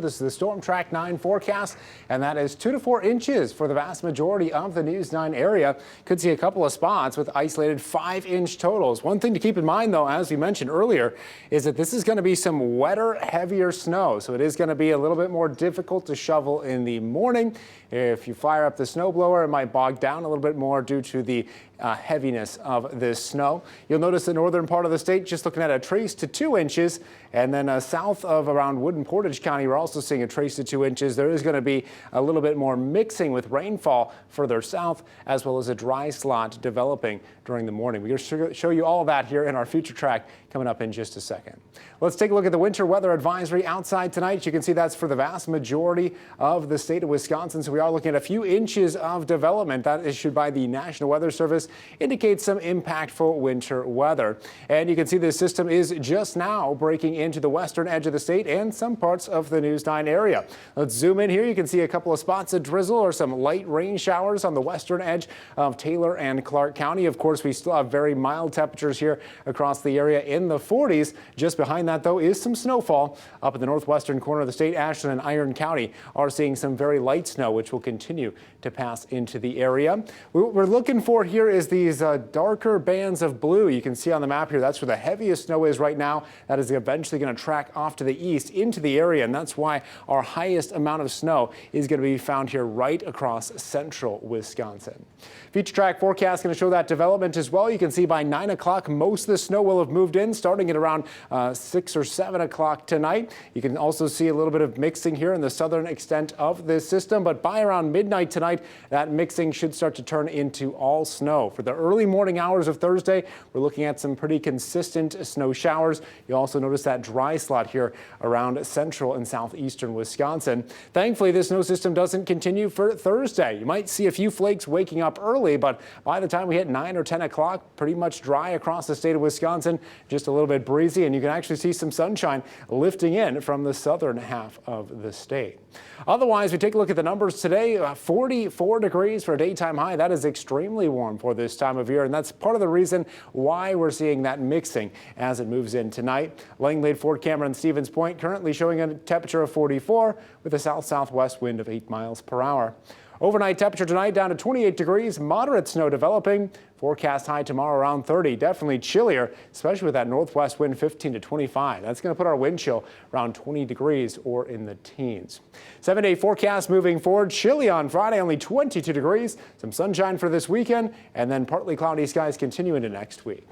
This is the Storm Track 9 forecast, and that is 2 to 4 inches for the vast majority of the News 9 area. Could see a couple of spots with isolated 5-inch totals. One thing to keep in mind, though, as we mentioned earlier, is that this is going to be some wetter, heavier snow. So it is going to be a little bit more difficult to shovel in the morning. If you fire up the snowblower, it might bog down a little bit more due to the heaviness of this snow. You'll notice the northern part of the state just looking at a trace to 2 inches, and then south of around Wood and Portage County, we're also seeing a trace to 2 inches. There is going to be a little bit more mixing with rainfall further south, as well as a dry slot developing during the morning. We're going to show you all of that here in our future track coming up in just a second. Let's take a look at the winter weather advisory outside tonight. You can see that's for the vast majority of the state of Wisconsin. So we are looking at a few inches of development. That issued by the National Weather Service indicates some impactful winter weather. And you can see this system is just now breaking into the western edge of the state and some parts of the News 9 area. Let's zoom in here. You can see a couple of spots of drizzle or some light rain showers on the western edge of Taylor and Clark County. Of course, we still have very mild temperatures here across the area in the 40s. Just behind that, though, is some snowfall up in the northwestern corner of the state. Ashland and Iron County are seeing some very light snow, which will continue to pass into the area. What we're looking for here is these darker bands of blue. You can see on the map here, that's where the heaviest snow is right now. That is eventually going to track off to the east into the area, and that's why our highest amount of snow is going to be found here right across central Wisconsin. Future track forecast going to show that development as well. You can see by 9 o'clock, most of the snow will have moved in, starting at around 6 or 7 o'clock tonight. You can also see a little bit of mixing here in the southern extent of this system, but by around midnight tonight, that mixing should start to turn into all snow. For the early morning hours of Thursday, we're looking at some pretty consistent snow showers. You also notice that dry slot here around central and southeastern Wisconsin. Thankfully, this snow system doesn't continue for Thursday. You might see a few flakes waking up early, but by the time we hit 9 or 10 o'clock, pretty much dry across the state of Wisconsin, just a little bit breezy, and you can actually see some sunshine lifting in from the southern half of the state. Otherwise, we take a look at the numbers today. 44 degrees for a daytime high. That is extremely warm for this time of year, and that's part of the reason why we're seeing that mixing as it moves in tonight. Langlade, Fort Cameron, Stevens Point currently showing a temperature of 44 with a south-southwest wind of 8 miles per hour. Overnight temperature tonight down to 28 degrees, moderate snow developing. Forecast high tomorrow around 30. Definitely chillier, especially with that northwest wind 15 to 25. That's going to put our wind chill around 20 degrees or in the teens. 7-day forecast moving forward. Chilly on Friday, only 22 degrees. Some sunshine for this weekend, and then partly cloudy skies continue into next week.